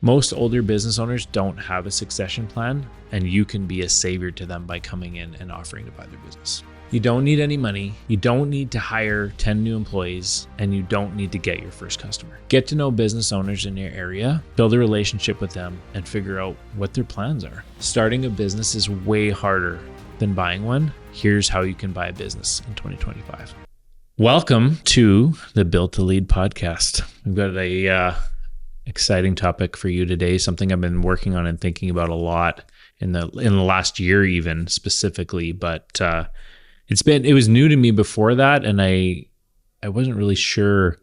Most older business owners don't have a succession plan, and you can be a savior to them by coming in and offering to buy their business. You don't need any money, you don't need to hire 10 new employees, and you don't need to get your first customer. Get to know business owners in your area, build a relationship with them, and figure out what their plans are. Starting a business is way harder than buying one. Here's how you can buy a business in 2025. Welcome to the Built to Lead podcast. We've got a exciting topic for you today, something I've been working on and thinking about a lot in the last year, even specifically, but it was new to me before that, and I wasn't really sure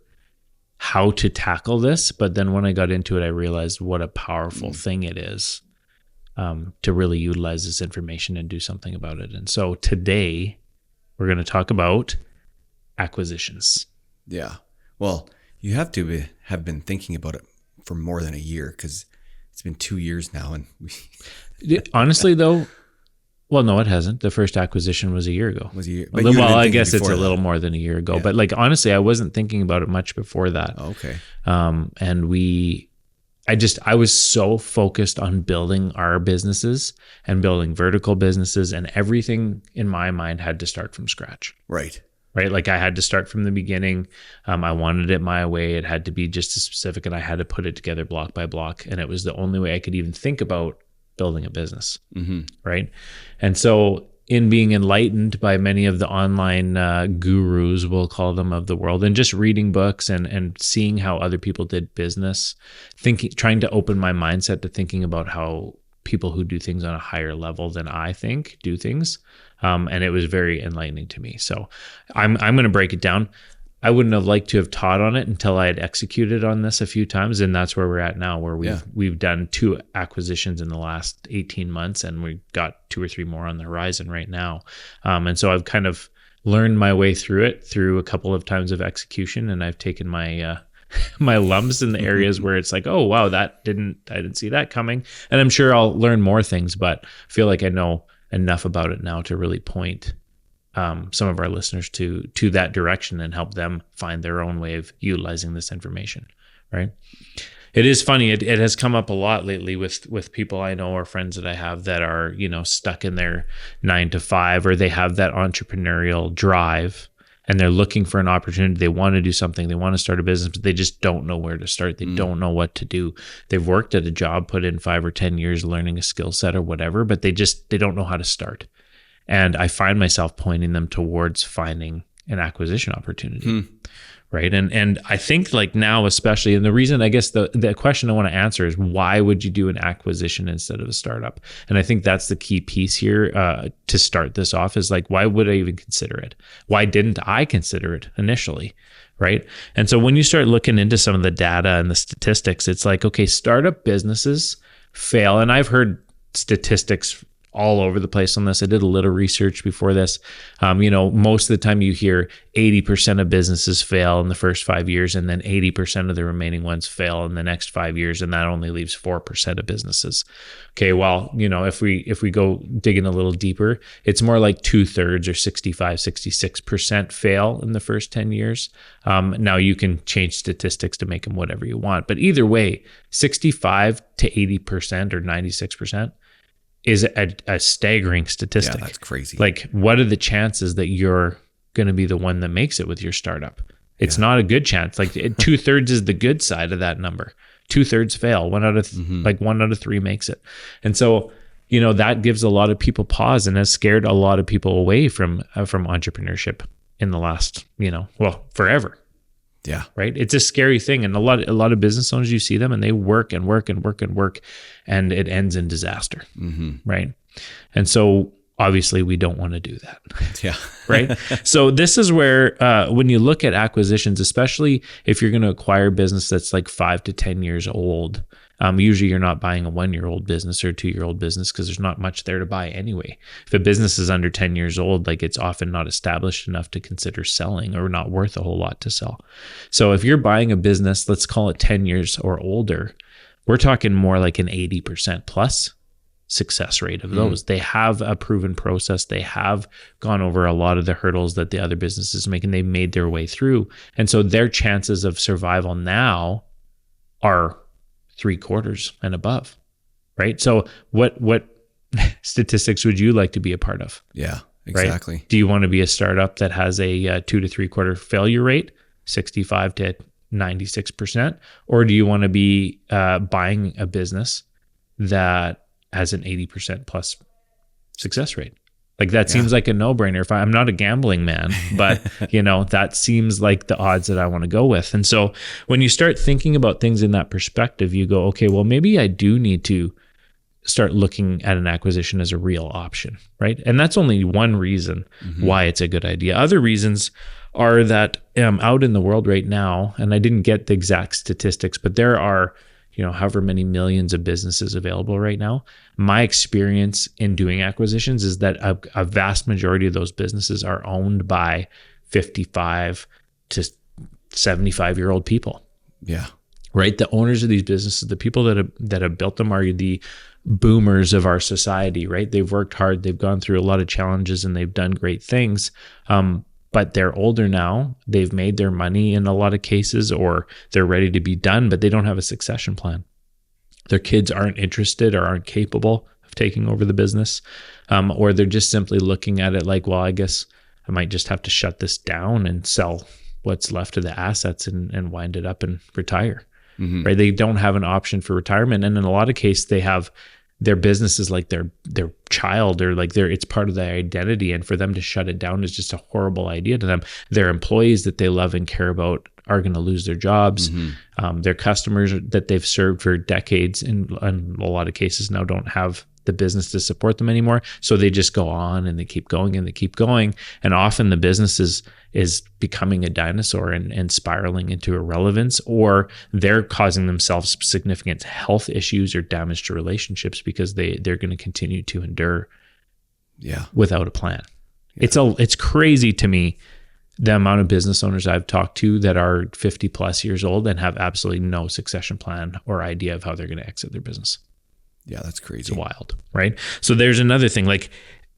how to tackle this, but then when I got into it, I realized what a powerful thing it is to really utilize this information and do something about it. And so today we're going to talk about acquisitions. Yeah. Well, you have to have been thinking about it for more than a year, because it's been 2 years now. And honestly, though, well, no, it hasn't. The first acquisition was a year ago. Was a year? Well, I guess it's a little more than a year ago. Yeah. But like, honestly, I wasn't thinking about it much before that. Oh, okay. And I was so focused on building our businesses and building vertical businesses, and everything in my mind had to start from scratch. Right. Like I had to start from the beginning. I wanted it my way. It had to be just as specific, and I had to put it together block by block. And it was the only way I could even think about building a business. Mm-hmm. Right. And so in being enlightened by many of the online gurus, we'll call them, of the world, and just reading books and seeing how other people did business, trying to open my mindset to thinking about how people who do things on a higher level than I think do things. And it was very enlightening to me. So I'm going to break it down. I wouldn't have liked to have taught on it until I had executed on this a few times. And that's where we're at now, where we've done 2 acquisitions in the last 18 months, and we've got 2 or 3 more on the horizon right now. And so I've kind of learned my way through it through a couple of times of execution. And I've taken my my lumps in the areas where it's like, oh, wow, I didn't see that coming. And I'm sure I'll learn more things, but I feel like I know enough about it now to really point some of our listeners to that direction and help them find their own way of utilizing this information, right? It is funny. It has come up a lot lately with people I know or friends that I have that are, stuck in their 9 to 5, or they have that entrepreneurial drive and they're looking for an opportunity. They want to do something. They want to start a business, but they just don't know where to start. They don't know what to do. They've worked at a job, put in 5 or 10 years learning a skill set or whatever, but they don't know how to start. And I find myself pointing them towards finding an acquisition opportunity. Right. And I think like now, especially, and the reason, I guess the question I want to answer is, why would you do an acquisition instead of a startup? And I think that's the key piece here to start this off, is like, why would I even consider it? Why didn't I consider it initially? Right. And so when you start looking into some of the data and the statistics, it's like, okay, startup businesses fail. And I've heard statistics all over the place on this. I did a little research before this. Most of the time you hear 80% of businesses fail in the first 5 years, and then 80% of the remaining ones fail in the next 5 years, and that only leaves 4% of businesses. Okay, well, if we go digging a little deeper, it's more like 2/3 or 65, 66% fail in the first 10 years. Now you can change statistics to make them whatever you want, but either way, 65 to 80% or 96% is a staggering statistic. Yeah, that's crazy. Like, what are the chances that you're going to be the one that makes it with your startup? It's not a good chance. Like 2/3 is the good side of that number. 2/3 fail. 1 out of 3 makes it. And so, that gives a lot of people pause and has scared a lot of people away from entrepreneurship in the last, forever. Yeah. Right. It's a scary thing. And a lot of business owners, you see them and they work and work and work and work, and it ends in disaster. Mm-hmm. Right. And so obviously we don't want to do that. Yeah. Right. So this is where when you look at acquisitions, especially if you're going to acquire a business that's like 5 to 10 years old, usually you're not buying a 1-year-old business or a 2-year-old business, because there's not much there to buy anyway. If a business is under 10 years old, like, it's often not established enough to consider selling, or not worth a whole lot to sell. So if you're buying a business, let's call it 10 years or older, we're talking more like an 80% plus success rate of those. They have a proven process. They have gone over a lot of the hurdles that the other businesses make, and they've made their way through. And so their chances of survival now are 3/4 and above, right? So what statistics would you like to be a part of? Yeah, exactly. Right? Do you want to be a startup that has a 2 to 3/4 failure rate, 65 to 96%? Or do you want to be buying a business that has an 80% plus success rate? Like that seems like a no-brainer. If I'm not a gambling man, but that seems like the odds that I want to go with. And so when you start thinking about things in that perspective, you go, okay, well, maybe I do need to start looking at an acquisition as a real option, right? And that's only one reason why it's a good idea. Other reasons are that out in the world right now, and I didn't get the exact statistics, but there are however many millions of businesses available right now. My experience in doing acquisitions is that a vast majority of those businesses are owned by 55 to 75-year-old people. Yeah. Right? The owners of these businesses, the people that have built them, are the boomers of our society, right? They've worked hard, they've gone through a lot of challenges, and they've done great things. But they're older now. They've made their money in a lot of cases, or they're ready to be done, but they don't have a succession plan. Their kids aren't interested or aren't capable of taking over the business, or they're just simply looking at it like, well, I guess I might just have to shut this down and sell what's left of the assets and wind it up and retire. Right? They don't have an option for retirement, and in a lot of cases, they have their business is like their child, or like it's part of their identity, and for them to shut it down is just a horrible idea to them. Their employees that they love and care about are going to lose their jobs. Their customers that they've served for decades in a lot of cases now don't have the business to support them anymore, so they just go on and they keep going and they keep going, and often the business is becoming a dinosaur and spiraling into irrelevance, or they're causing themselves significant health issues or damage to relationships because they're going to continue to endure without a plan. It's crazy to me the amount of business owners I've talked to that are 50 plus years old and have absolutely no succession plan or idea of how they're going to exit their business. Yeah, that's crazy. It's wild, right? So there's another thing. Like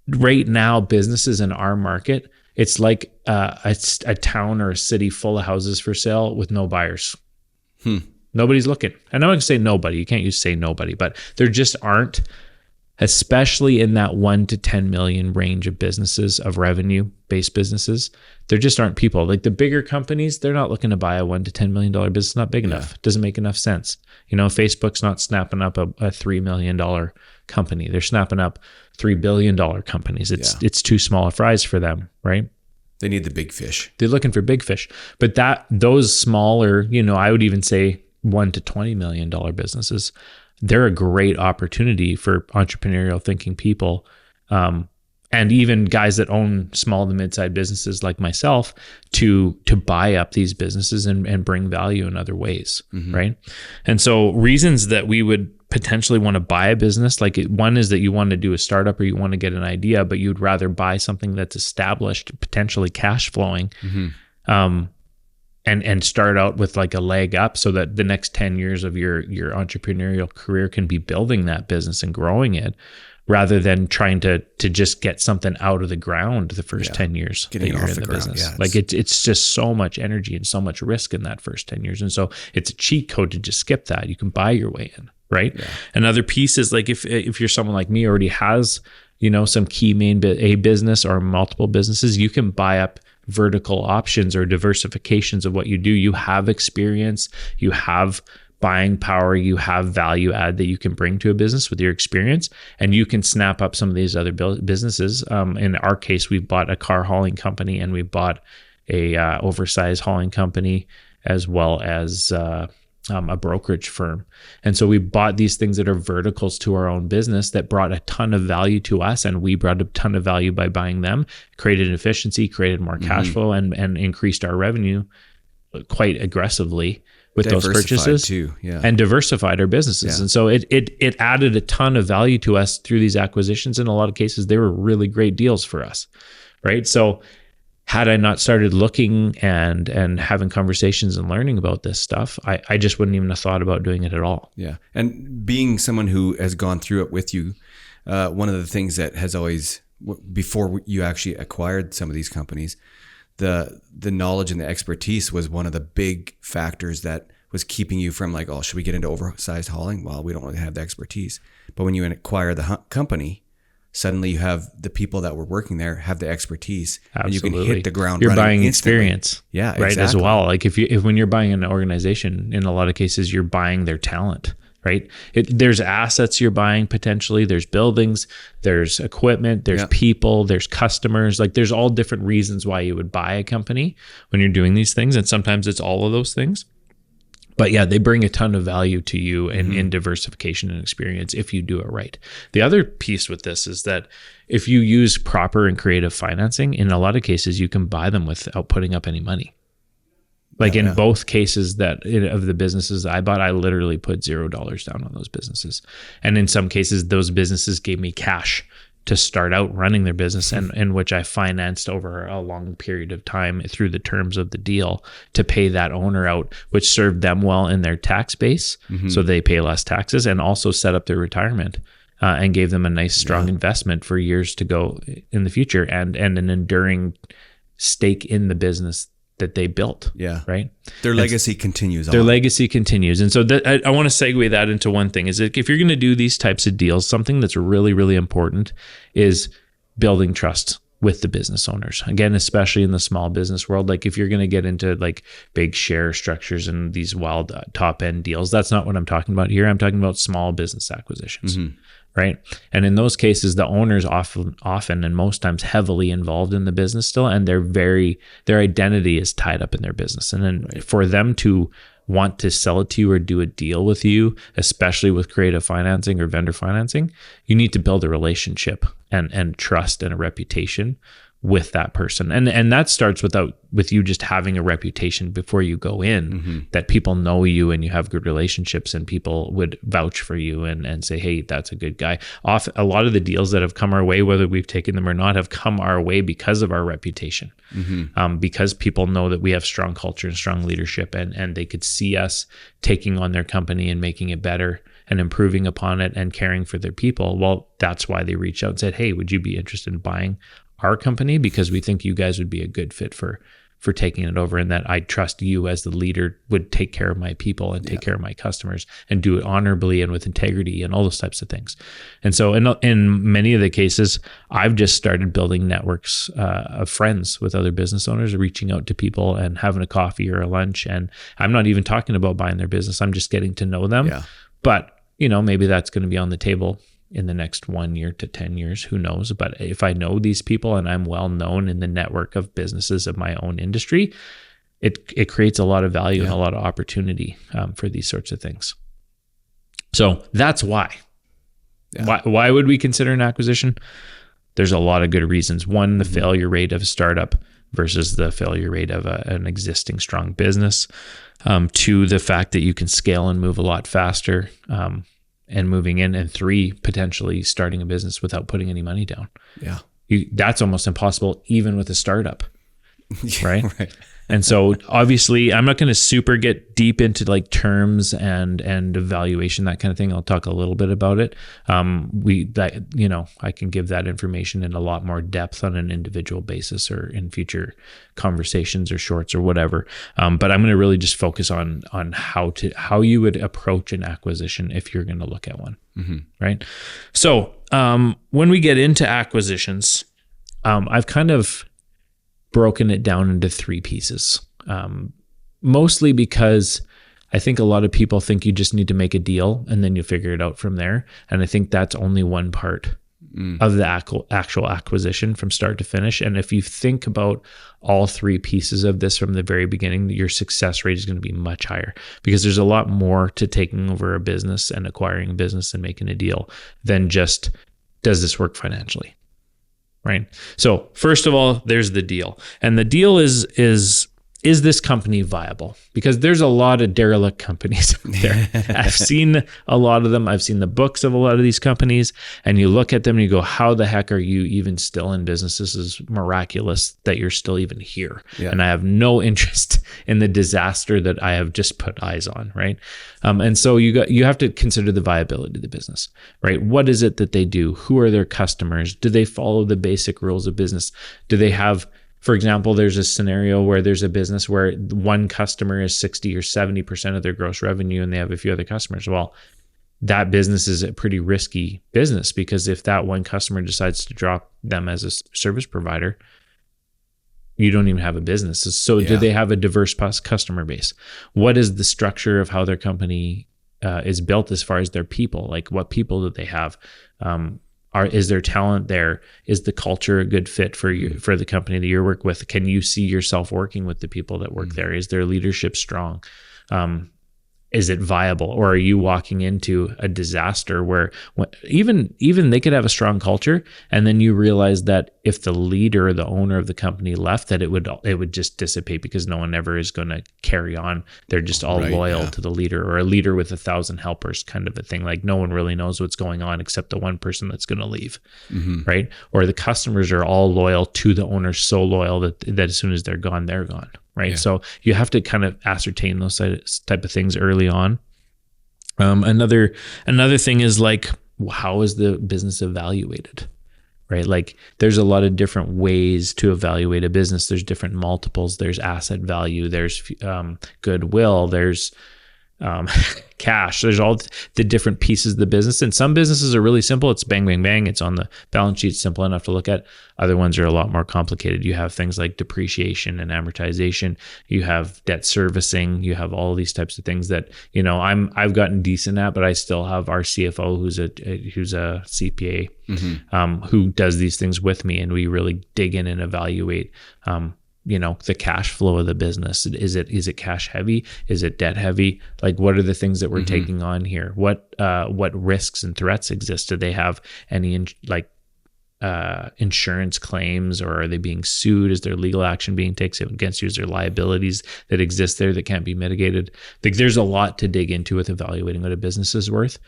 right now, businesses in our market, it's like a town or a city full of houses for sale with no buyers. Nobody's looking. And I'm not going to say nobody. You can't say nobody, but there just aren't, especially in that 1 to 10 million range of businesses, of revenue-based businesses. There just aren't people. Like the bigger companies, they're not looking to buy a $1 to $10 million business. It's not big enough. It doesn't make enough sense. Facebook's not snapping up a $3 million company. They're snapping up $3 billion companies. It's too small a fries for them, right? They need the big fish. They're looking for big fish. But those smaller, I would even say $1 to $20 million businesses, they're a great opportunity for entrepreneurial thinking people, and even guys that own small to mid-sized businesses like myself to buy up these businesses and bring value in other ways, right? And so reasons that we would potentially want to buy a business, like one is that you want to do a startup or you want to get an idea, but you'd rather buy something that's established, potentially cash flowing, and start out with like a leg up so that the next 10 years of your entrepreneurial career can be building that business and growing it, rather than trying to just get something out of the ground the first 10 years getting that you're off in the the ground. business. Yeah, like it's just so much energy and so much risk in that first 10 years. And so it's a cheat code to just skip that. You can buy your way in, right? Yeah. Another piece is like if you're someone like me already has, some key a business or multiple businesses, you can buy up vertical options or diversifications of what you do. You have experience, you have buying power, you have value add that you can bring to a business with your experience, and you can snap up some of these other businesses. In our case, we bought a car hauling company and we bought a oversized hauling company, as well as a brokerage firm. And so we bought these things that are verticals to our own business that brought a ton of value to us, and we brought a ton of value by buying them, created efficiency, created more cash flow, and increased our revenue quite aggressively with those purchases too, and diversified our businesses. And so it added a ton of value to us through these acquisitions. In a lot of cases, they were really great deals for us, right? So had I not started looking and having conversations and learning about this stuff, I just wouldn't even have thought about doing it at all. Yeah. And being someone who has gone through it with you, one of the things that has always, before you actually acquired some of these companies, the knowledge and the expertise was one of the big factors that was keeping you from like, oh, should we get into oversized hauling? Well, we don't really have the expertise. But when you acquire the company, suddenly you have the people that were working there have the expertise. Absolutely. And you can hit the ground You're running buying instantly. experience. Yeah, right. exactly. As well. Like if when you're buying an organization, in a lot of cases, you're buying their talent, right? There's assets you're buying potentially. There's buildings, there's equipment, there's people, there's customers. Like there's all different reasons why you would buy a company when you're doing these things. And sometimes it's all of those things. But yeah, they bring a ton of value to you in diversification and experience if you do it right. The other piece with this is that if you use proper and creative financing, in a lot of cases, you can buy them without putting up any money. Like in both cases of the businesses I bought, I literally put $0 down on those businesses. And in some cases, those businesses gave me cash to start out running their business, and in which I financed over a long period of time through the terms of the deal to pay that owner out, which served them well in their tax base. So they pay less taxes, and also set up their retirement and gave them a nice, strong investment for years to go in the future, and an enduring stake in the business that they built. Yeah. Right. Their legacy continues on. Their legacy continues. And so I want to segue that into one thing is that if you're going to do these types of deals, something that's really, really important is building trust with the business owners. Again, especially in the small business world, like if you're going to get into like big share structures and these wild top end deals, that's not what I'm talking about here. I'm talking about small business acquisitions. Right. And in those cases, the owners often and most times heavily involved in the business still, and their identity is tied up in their business. And then for them to want to sell it to you or do a deal with you, especially with creative financing or vendor financing, you need to build a relationship and trust and a reputation with that person. And that starts with you just having a reputation before you go in, that people know you and you have good relationships and people would vouch for you and say, hey, that's a good guy. A lot of the deals that have come our way, whether we've taken them or not, have come our way because of our reputation, because people know that we have strong culture and strong leadership, and they could see us taking on their company and making it better and improving upon it and caring for their people. Well, that's why they reached out and said, hey, would you be interested in buying our company, because we think you guys would be a good fit for taking it over, and that I trust you as the leader would take care of my people and take care of my customers and do it honorably and with integrity and all those types of things. And so in many of the cases, I've just started building networks of friends with other business owners, reaching out to people and having a coffee or a lunch. And I'm not even talking about buying their business. I'm just getting to know them. But maybe that's going to be on the table in the next 1 year to 10 years, who knows? But if I know these people and I'm well known in the network of businesses of my own industry, it creates a lot of value and a lot of opportunity for these sorts of things. So that's why. Why would we consider an acquisition? There's a lot of good reasons. One, the failure rate of a startup versus the failure rate of an existing strong business. Two, the fact that you can scale and move a lot faster. And moving in, and three, potentially starting a business without putting any money down. That's almost impossible even with a startup, right? And so obviously I'm not going to super get deep into like terms and evaluation, that kind of thing. I'll talk a little bit about it. I can give that information in a lot more depth on an individual basis or in future conversations or shorts or whatever. But I'm going to really just focus on how you would approach an acquisition if you're going to look at one. Right. So when we get into acquisitions, I've kind of broken it down into three pieces, mostly because I think a lot of people think you just need to make a deal and then you figure it out from there. And I think that's only one part of the actual acquisition from start to finish. And if you think about all three pieces of this from the very beginning, your success rate is going to be much higher, because there's a lot more to taking over a business and acquiring a business and making a deal than just, does this work financially? Right. So first of all, there's the deal. And the deal is this company viable? Because there's a lot of derelict companies out there. I've seen a lot of them. I've seen the books of a lot of these companies, and you look at them and you go, how the heck are you even still in business? This is miraculous that you're still even here. And I have no interest in the disaster that I have just put eyes on. Right. And so you have to consider the viability of the business, right? What is it that they do? Who are their customers? Do they follow the basic rules of business? Do they have For example, there's a scenario where there's a business where one customer is 60 or 70% of their gross revenue and they have a few other customers. Well, that business is a pretty risky business, because if that one customer decides to drop them as a service provider, you don't even have a business. So do they have a diverse customer base? What is the structure of how their company is built as far as their people? Like, what people do they have? Is there talent there? Is the culture a good fit for you, for the company that you work with? Can you see yourself working with the people that work there? Is their leadership strong? Is it viable, or are you walking into a disaster where even they could have a strong culture, and then you realize that if the leader or the owner of the company left, that it would just dissipate, because no one ever is going to carry on. They're just all loyal to the leader, or a leader with 1,000 helpers kind of a thing. Like, no one really knows what's going on except the one person that's going to leave, right? Or the customers are all loyal to the owner, so loyal that as soon as they're gone, they're gone. Right. Yeah. So you have to kind of ascertain those type of things early on. Another thing is, like, how is the business evaluated? Right. Like, there's a lot of different ways to evaluate a business. There's different multiples. There's asset value. There's goodwill. There's cash. There's all the different pieces of the business. And some businesses are really simple. It's bang, bang, bang. It's on the balance sheet, simple enough to look at. Other ones are a lot more complicated. You have things like depreciation and amortization. You have debt servicing. You have all these types of things that, I've gotten decent at, but I still have our CFO who's a CPA, who does these things with me. And we really dig in and evaluate, the cash flow of the business. Is it cash heavy? Is it debt heavy? Like, what are the things that we're taking on here? What risks and threats exist? Do they have any insurance claims, or are they being sued? Is there legal action being taken against you? Is there liabilities that exist there that can't be mitigated? Like, there's a lot to dig into with evaluating what a business is worth.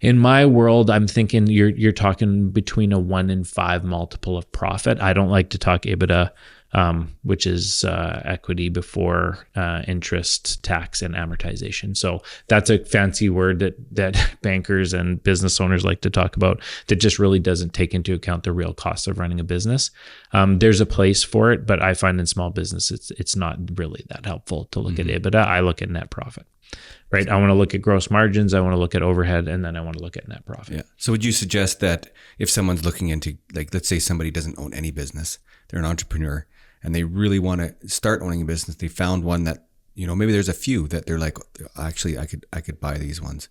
In my world, I'm thinking you're talking between a 1 and 5 multiple of profit. I don't like to talk EBITDA, which is equity before interest, tax, and amortization. So that's a fancy word that bankers and business owners like to talk about, that just really doesn't take into account the real cost of running a business. There's a place for it, but I find in small business it's not really that helpful to look at EBITDA. I look at net profit. Right. I want to look at gross margins. I want to look at overhead, and then I want to look at net profit. Yeah. So would you suggest that if someone's looking into, like, let's say somebody doesn't own any business, they're an entrepreneur, and they really want to start owning a business, they found one that, maybe there's a few that they're like, actually, I could buy these ones.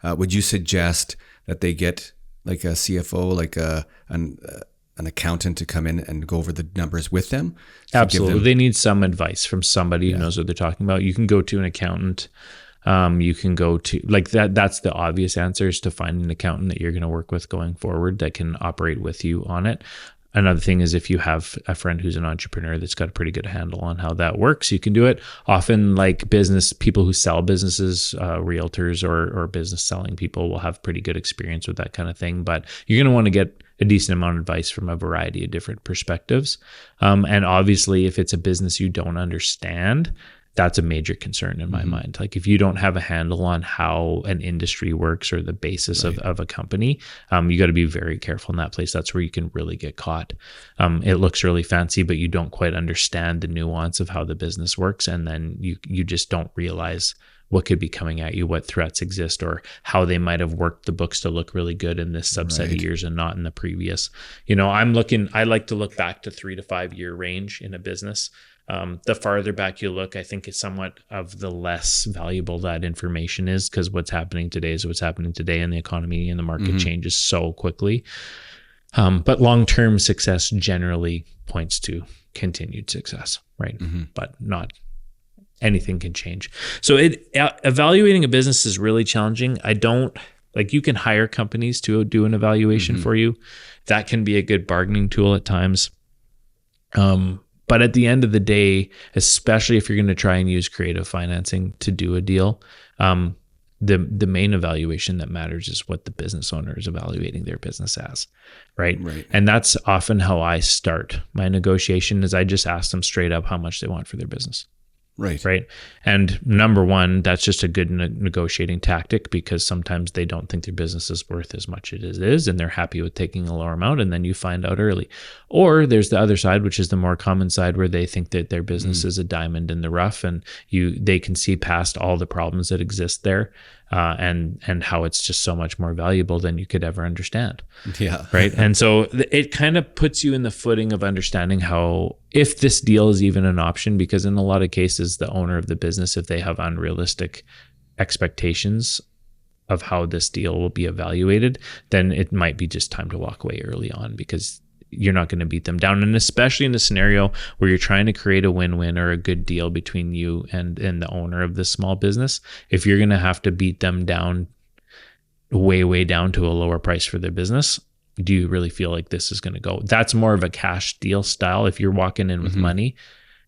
Would you suggest that they get like a CFO, like an accountant to come in and go over the numbers with them? Absolutely. They need some advice from somebody who knows what they're talking about. You can go to an accountant. You can go to, like, that's the obvious answer, is to find an accountant that you're going to work with going forward that can operate with you on it. Another thing is, if you have a friend who's an entrepreneur that's got a pretty good handle on how that works, you can do it. Often, like, business people who sell businesses, realtors or business selling people, will have pretty good experience with that kind of thing. But you're going to want to get a decent amount of advice from a variety of different perspectives. And obviously, if it's a business you don't understand, that's a major concern in my mind. Like, if you don't have a handle on how an industry works or the basis of a company, you got to be very careful in that place. That's where you can really get caught. It looks really fancy, but you don't quite understand the nuance of how the business works. And then you just don't realize what could be coming at you, what threats exist, or how they might have worked the books to look really good in this subset of years and not in the previous. I like to look back to 3 to 5 year range in a business. The farther back you look, I think it's somewhat of the less valuable that information is, because what's happening today is what's happening today, and the economy and the market changes so quickly. But long-term success generally points to continued success, right? But not anything can change. So evaluating a business is really challenging. You can hire companies to do an evaluation for you. That can be a good bargaining tool at times. But at the end of the day, especially if you're going to try and use creative financing to do a deal, the main evaluation that matters is what the business owner is evaluating their business as, right? And that's often how I start my negotiation, is I just ask them straight up how much they want for their business. Right. Right. And number one, that's just a good negotiating tactic, because sometimes they don't think their business is worth as much as it is, and they're happy with taking a lower amount, and then you find out early. Or there's the other side, which is the more common side, where they think that their business is a diamond in the rough, and they can see past all the problems that exist there, and how it's just so much more valuable than you could ever understand. Yeah. Right. And so it kind of puts you in the footing of understanding how, if this deal is even an option, because in a lot of cases, the owner of the business, if they have unrealistic expectations of how this deal will be evaluated, then it might be just time to walk away early on, because you're not going to beat them down. And especially in a scenario where you're trying to create a win-win or a good deal between you and the owner of this small business, if you're going to have to beat them down way down to a lower price for their business, do you really feel like this is going to go? That's more of a cash deal style. If you're walking in with money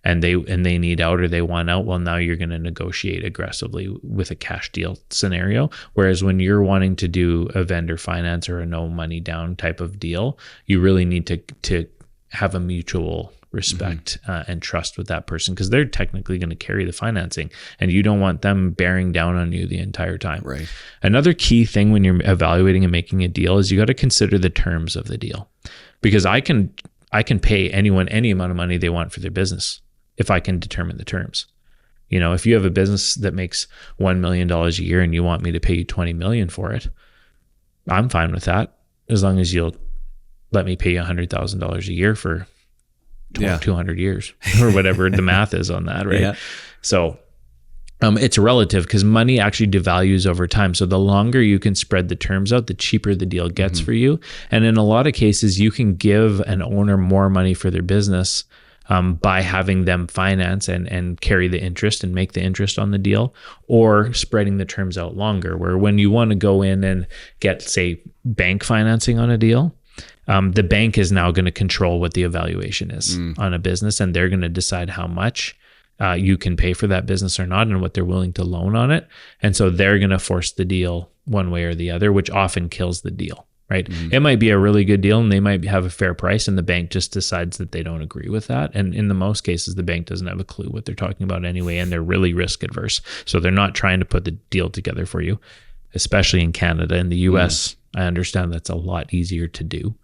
and they need out or they want out, well, now you're going to negotiate aggressively with a cash deal scenario. Whereas when you're wanting to do a vendor finance or a no money down type of deal, you really need to have a mutual respect and trust with that person, because they're technically going to carry the financing, and you don't want them bearing down on you the entire time. Right. Another key thing when you're evaluating and making a deal is you got to consider the terms of the deal, because I can pay anyone any amount of money they want for their business if I can determine the terms. You know, if you have a business that makes $1 million a year and you want me to pay you $20 million for it, I'm fine with that, as long as you'll let me pay you $100,000 a year for 200 years or whatever the math is on that, right? Yeah. So it's relative, because money actually devalues over time. So the longer you can spread the terms out, the cheaper the deal gets for you. And in a lot of cases, you can give an owner more money for their business by having them finance and carry the interest and make the interest on the deal, or spreading the terms out longer, where when you want to go in and get, say, bank financing on a deal, the bank is now going to control what the evaluation is on a business, and they're going to decide how much you can pay for that business or not, and what they're willing to loan on it. And so they're going to force the deal one way or the other, which often kills the deal, right? It might be a really good deal and they might have a fair price, and the bank just decides that they don't agree with that. And in the most cases, the bank doesn't have a clue what they're talking about anyway, and they're really risk adverse. So they're not trying to put the deal together for you, especially in Canada. In the US, I understand that's a lot easier to do.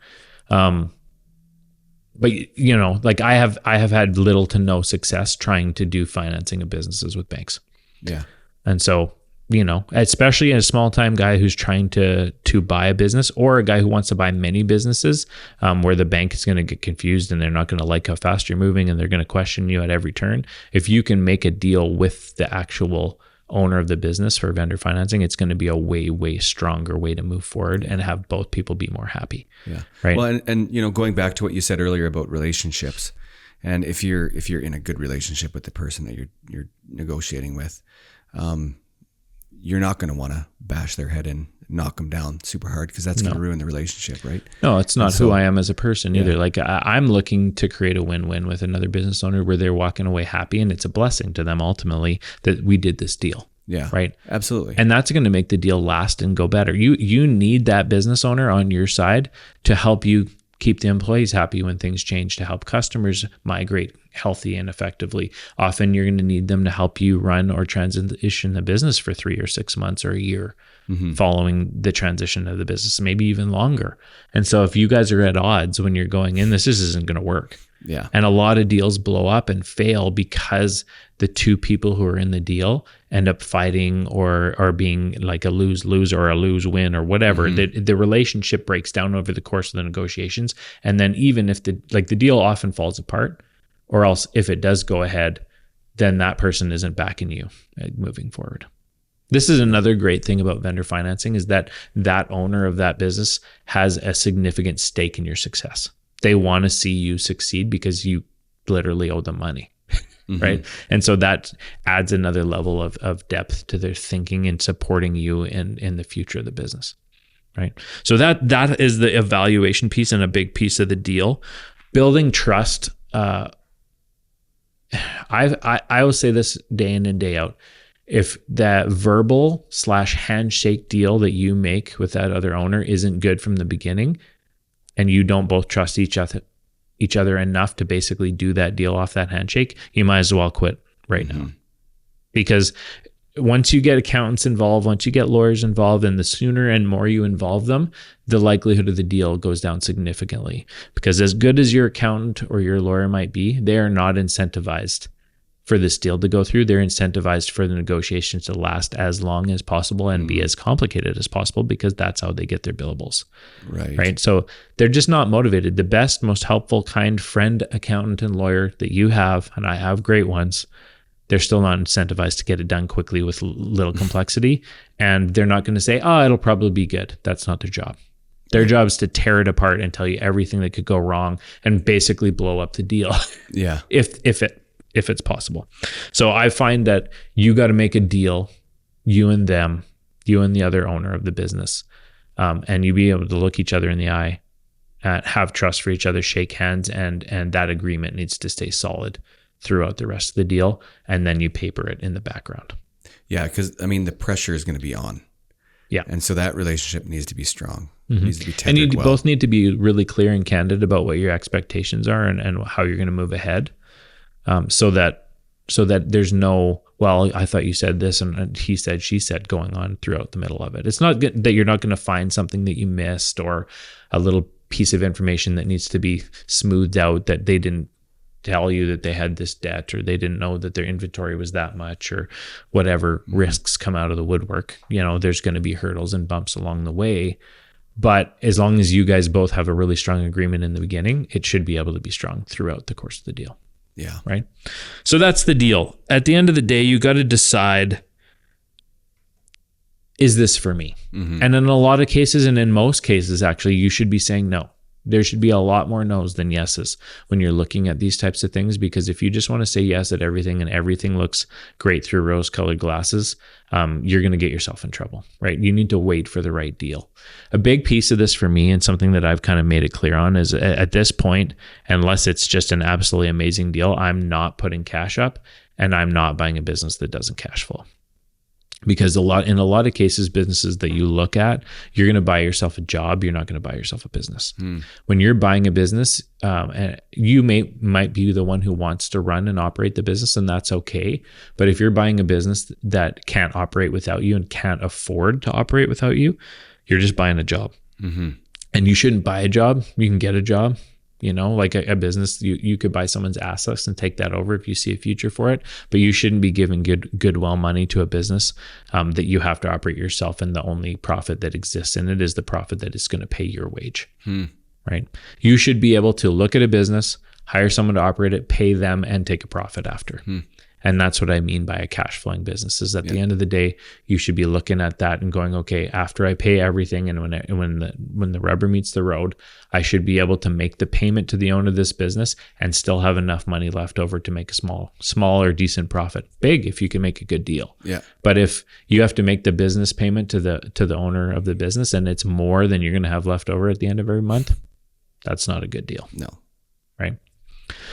But you know, like I have had little to no success trying to do financing of businesses with banks. Yeah. And so, you know, especially a small time guy who's trying to buy a business, or a guy who wants to buy many businesses, where the bank is going to get confused and they're not going to like how fast you're moving, and they're going to question you at every turn. If you can make a deal with the actual owner of the business for vendor financing, it's going to be a way stronger way to move forward and have both people be more happy. Yeah. Right. Well, and you know, going back to what you said earlier about relationships, and if you're in a good relationship with the person that you're negotiating with, you're not going to want to bash their head and knock them down super hard, because that's going to ruin the relationship, right? No, it's not who I am as a person either. Like I'm looking to create a win-win with another business owner where they're walking away happy, and it's a blessing to them ultimately that we did this deal. Yeah. Right. Absolutely. And that's going to make the deal last and go better. You need that business owner on your side to help you keep the employees happy when things change, to help customers migrate healthy and effectively. Often you're going to need them to help you run or transition the business for 3 or 6 months or a year following the transition of the business, maybe even longer. And so if you guys are at odds when you're going in, this isn't going to work. Yeah. And a lot of deals blow up and fail because the two people who are in the deal end up fighting or being like a lose-lose or a lose-win or whatever. The relationship breaks down over the course of the negotiations. And then even if the deal often falls apart, or else if it does go ahead, then that person isn't backing you moving forward. This is another great thing about vendor financing, is that owner of that business has a significant stake in your success. They want to see you succeed because you literally owe them money, right? And so that adds another level of depth to their thinking and supporting you in the future of the business, right? So that is the evaluation piece and a big piece of the deal. Building trust. I will say this day in and day out. If that verbal / handshake deal that you make with that other owner isn't good from the beginning, and you don't both trust each other enough to basically do that deal off that handshake, you might as well quit right now. Because once you get accountants involved, once you get lawyers involved, and the sooner and more you involve them, the likelihood of the deal goes down significantly. Because as good as your accountant or your lawyer might be, they are not incentivized for this deal to go through. They're incentivized for the negotiations to last as long as possible and be as complicated as possible, because that's how they get their billables. Right. So they're just not motivated. The best, most helpful, kind friend, accountant, and lawyer that you have, and I have great ones, they're still not incentivized to get it done quickly with little complexity. And they're not going to say, oh, it'll probably be good. That's not their job. Their job is to tear it apart and tell you everything that could go wrong and basically blow up the deal. Yeah. If it's possible. So I find that you got to make a deal, you and them, you and the other owner of the business, and you be able to look each other in the eye, have trust for each other, shake hands, and that agreement needs to stay solid throughout the rest of the deal, and then you paper it in the background. Yeah, because I mean the pressure is going to be on. Yeah, and so that relationship needs to be strong. It needs to be tethered and you well. both need to be really clear and candid about what your expectations are and how you're going to move ahead. So that there's no, well, I thought you said this and he said, she said going on throughout the middle of it. It's not good that you're not going to find something that you missed or a little piece of information that needs to be smoothed out, that they didn't tell you that they had this debt, or they didn't know that their inventory was that much, or whatever risks come out of the woodwork. There's going to be hurdles and bumps along the way. But as long as you guys both have a really strong agreement in the beginning, it should be able to be strong throughout the course of the deal. Yeah. Right. So that's the deal. At the end of the day, you got to decide, is this for me? And in a lot of cases, and in most cases, actually, you should be saying no. There should be a lot more no's than yeses when you're looking at these types of things, because if you just want to say yes at everything and everything looks great through rose-colored glasses, you're going to get yourself in trouble, right? You need to wait for the right deal. A big piece of this for me, and something that I've kind of made it clear on, is at this point, unless it's just an absolutely amazing deal, I'm not putting cash up, and I'm not buying a business that doesn't cash flow. Because in a lot of cases, businesses that you look at, you're going to buy yourself a job. You're not going to buy yourself a business. When you're buying a business, you might be the one who wants to run and operate the business, and that's okay. But if you're buying a business that can't operate without you and can't afford to operate without you, you're just buying a job. And you shouldn't buy a job. You can get a job. Like a business, you could buy someone's assets and take that over if you see a future for it, but you shouldn't be giving goodwill money to a business that you have to operate yourself, and the only profit that exists in it is the profit that is going to pay your wage, right? You should be able to look at a business, hire someone to operate it, pay them, and take a profit after. And that's what I mean by a cash flowing business, is at the end of the day, you should be looking at that and going, okay, after I pay everything, and when the rubber meets the road, I should be able to make the payment to the owner of this business and still have enough money left over to make a small or decent profit. Big if you can make a good deal. Yeah. But if you have to make the business payment to the owner of the business and it's more than you're going to have left over at the end of every month, that's not a good deal. No. Right?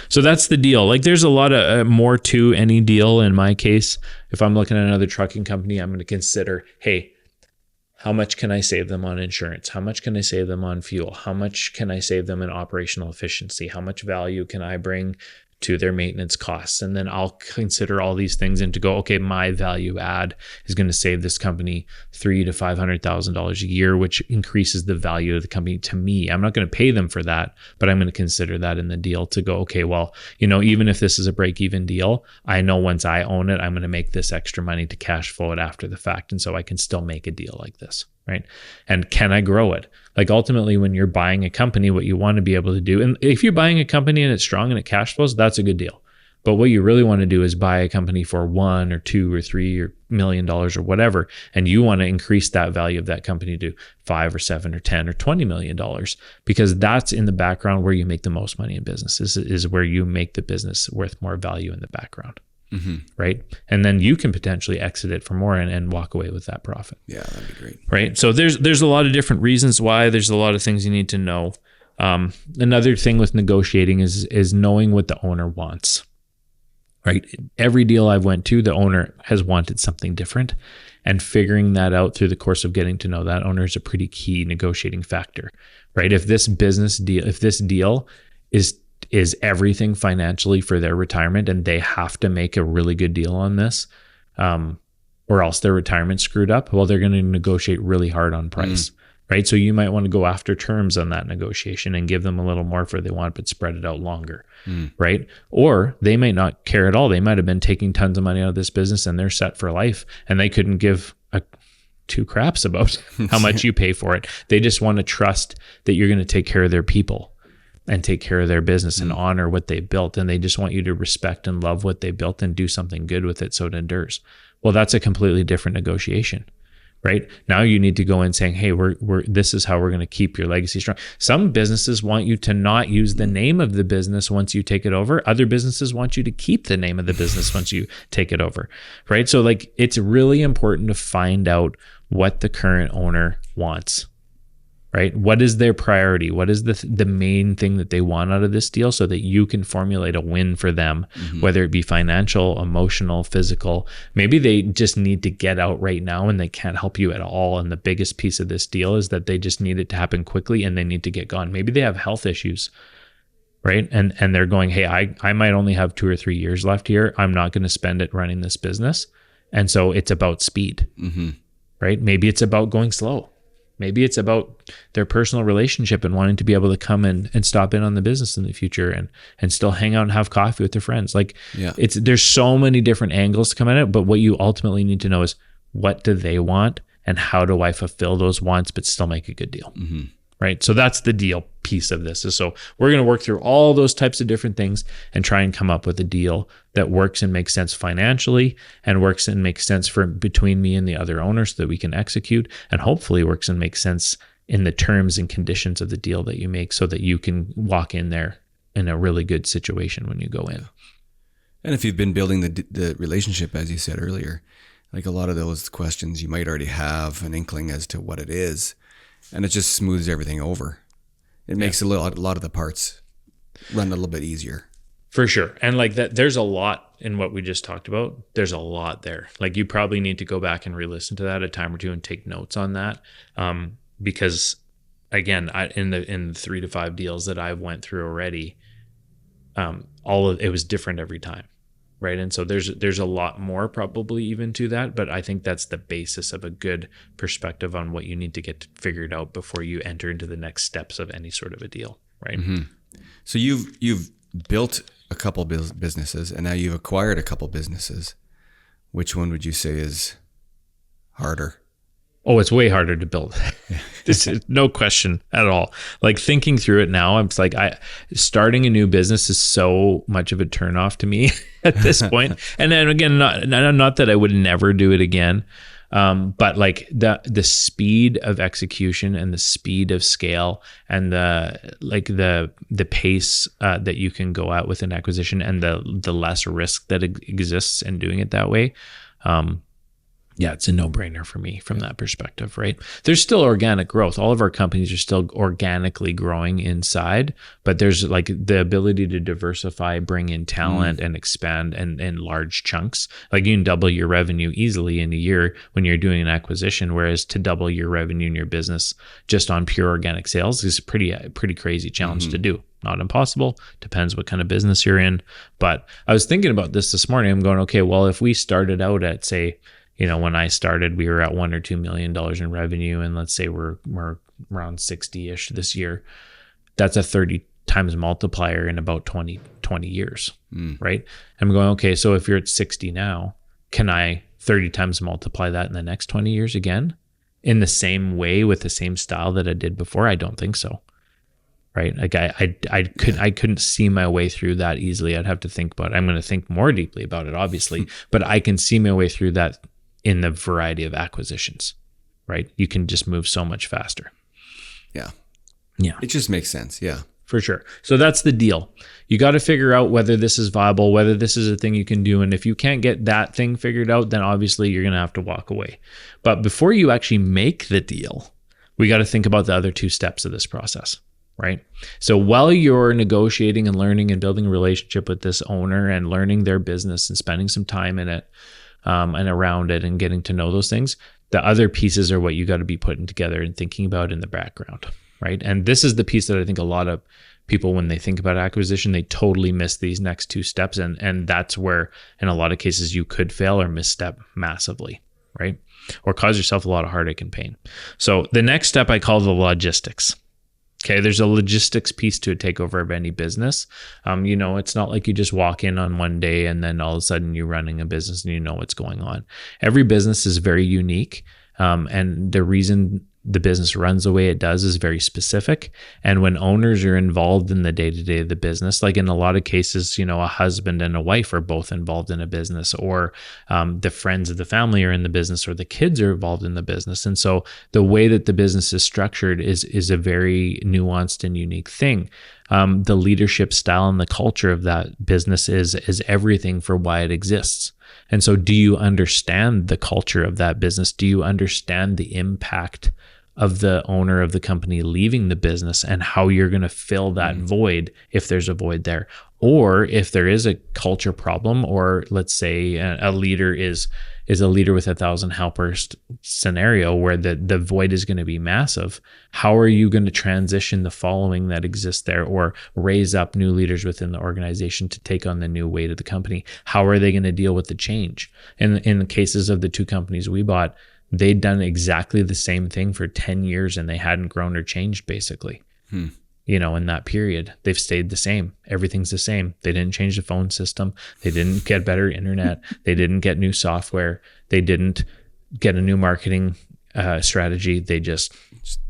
So that's the deal. Like, there's a lot of more to any deal. In my case, if I'm looking at another trucking company, I'm going to consider, hey, how much can I save them on insurance? How much can I save them on fuel? How much can I save them in operational efficiency? How much value can I bring to their maintenance costs? And then I'll consider all these things and to go, okay, my value add is going to save this company $300,000 to $500,000 a year, which increases the value of the company to me. I'm not going to pay them for that, but I'm going to consider that in the deal to go, okay, well, even if this is a break-even deal, I know once I own it, I'm going to make this extra money to cash flow it after the fact. And so I can still make a deal like this, right? And can I grow it? Like, ultimately, when you're buying a company, what you want to be able to do, and if you're buying a company and it's strong and it cash flows, that's a good deal. But what you really want to do is buy a company for $1 or $2 or $3 or $1 million or whatever, and you want to increase that value of that company to $5 or $7 or $10 or $20 million, because that's in the background where you make the most money in business. This is where you make the business worth more value in the background. Right. And then you can potentially exit it for more and walk away with that profit. Yeah, that'd be great. Right. So there's a lot of different reasons why. There's a lot of things you need to know. Another thing with negotiating is knowing what the owner wants. Right. Every deal I've went to, the owner has wanted something different, and figuring that out through the course of getting to know that owner is a pretty key negotiating factor. Right. If this deal is is everything financially for their retirement, and they have to make a really good deal on this, or else their retirement's screwed up, well, they're going to negotiate really hard on price, right? So you might want to go after terms on that negotiation and give them a little more for what they want, but spread it out longer, right? Or they may not care at all. They might have been taking tons of money out of this business and they're set for life, and they couldn't give two craps about how much you pay for it. They just want to trust that you're going to take care of their people and take care of their business and honor what they built. And they just want you to respect and love what they built and do something good with it so it endures. Well, that's a completely different negotiation, right? Now you need to go in saying, hey, this is how we're going to keep your legacy strong. Some businesses want you to not use the name of the business once you take it over. Other businesses want you to keep the name of the business once you take it over, right? So like, it's really important to find out what the current owner wants, right? What is their priority? What is the main thing that they want out of this deal, so that you can formulate a win for them, whether it be financial, emotional, physical. Maybe they just need to get out right now and they can't help you at all. And the biggest piece of this deal is that they just need it to happen quickly and they need to get gone. Maybe they have health issues, right? And they're going, hey, I might only have 2 or 3 years left here. I'm not going to spend it running this business. And so it's about speed, right? Maybe it's about going slow. Maybe it's about their personal relationship and wanting to be able to come and stop in on the business in the future and still hang out and have coffee with their friends. Like, there's so many different angles to come at it, but what you ultimately need to know is, what do they want and how do I fulfill those wants but still make a good deal? Right? So that's the deal piece of this. So we're going to work through all those types of different things and try and come up with a deal that works and makes sense financially, and works and makes sense for between me and the other owners, so that we can execute, and hopefully works and makes sense in the terms and conditions of the deal that you make, so that you can walk in there in a really good situation when you go in. And if you've been building the relationship, as you said earlier, like a lot of those questions, you might already have an inkling as to what it is, and it just smooths everything over. It makes a lot of the parts run a little bit easier. For sure. And like that, there's a lot in what we just talked about. There's a lot there. Like, you probably need to go back and re-listen to that a time or two and take notes on that. Because again, in the 3 to 5 deals that I've went through already, it was different every time. Right. And so there's a lot more probably even to that, but I think that's the basis of a good perspective on what you need to get figured out before you enter into the next steps of any sort of a deal. Right. So you've built a couple businesses, and now you've acquired a couple businesses. Which one would you say is harder? Oh, it's way harder to build. This is no question at all. Like, thinking through it now, I'm like, starting a new business is so much of a turnoff to me at this point. And then again, not that I would never do it again, but like the speed of execution and the speed of scale and the pace that you can go out with an acquisition, and the less risk that exists in doing it that way. Yeah, it's a no-brainer for me from that perspective, right? There's still organic growth. All of our companies are still organically growing inside, but there's like the ability to diversify, bring in talent, and expand in large chunks. Like, you can double your revenue easily in a year when you're doing an acquisition, whereas to double your revenue in your business just on pure organic sales is a pretty crazy challenge to do. Not impossible. Depends what kind of business you're in. But I was thinking about this morning. I'm going, okay, well, if we started out at, say, when I started, we were at $1 or $2 million in revenue, and let's say we're around 60-ish this year. That's a 30 times multiplier in about 20 years, right? I'm going, okay, so if you're at 60 now, can I 30 times multiply that in the next 20 years again? In the same way, with the same style that I did before? I don't think so. Right? Like, I couldn't see my way through that easily. I'd have to think about it. I'm going to think more deeply about it, obviously, but I can see my way through that in the variety of acquisitions, right? You can just move so much faster. Yeah. It just makes sense. Yeah. For sure. So that's the deal. You got to figure out whether this is viable, whether this is a thing you can do. And if you can't get that thing figured out, then obviously you're going to have to walk away. But before you actually make the deal, we got to think about the other 2 steps of this process, right? So while you're negotiating and learning and building a relationship with this owner and learning their business and spending some time in it, and around it and getting to know those things, the other pieces are what you got to be putting together and thinking about in the background. right? And this is the piece that I think a lot of people, when they think about acquisition, they totally miss these next two steps. And that's where, in a lot of cases, you could fail or misstep massively, right? Or cause yourself a lot of heartache and pain. So the next step I call the logistics. Okay, there's a logistics piece to a takeover of any business. It's not like you just walk in on one day and then all of a sudden you're running a business and you know what's going on. Every business is very unique. And the reason the business runs the way it does is very specific. And when owners are involved in the day-to-day of the business, like in a lot of cases, a husband and a wife are both involved in a business, or the friends of the family are in the business, or the kids are involved in the business. And so the way that the business is structured is a very nuanced and unique thing. The leadership style and the culture of that business is everything for why it exists. And so do you understand the culture of that business? Do you understand the impact of the owner of the company leaving the business and how you're going to fill that void if there's a void there? Or if there is a culture problem, or let's say a leader is a leader with 1,000 helpers scenario where the void is going to be massive, how are you going to transition the following that exists there, or raise up new leaders within the organization to take on the new weight of the company? How are they going to deal with the change? In the cases of the two companies we bought, they'd done exactly the same thing for 10 years and they hadn't grown or changed basically. In that period, they've stayed the same. Everything's the same. They didn't change the phone system. They didn't get better internet. They didn't get new software. They didn't get a new marketing strategy. They just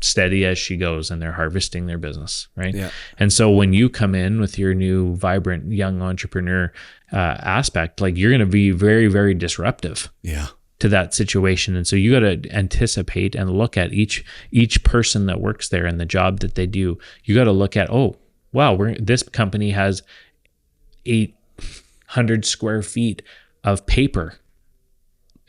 steady as she goes, and they're harvesting their business, right? Yeah. And so when you come in with your new vibrant young entrepreneur aspect, like you're going to be very, very disruptive. Yeah. To that situation. And so you got to anticipate and look at each person that works there and the job that they do. You got to look at, oh, wow, this company has 800 square feet of paper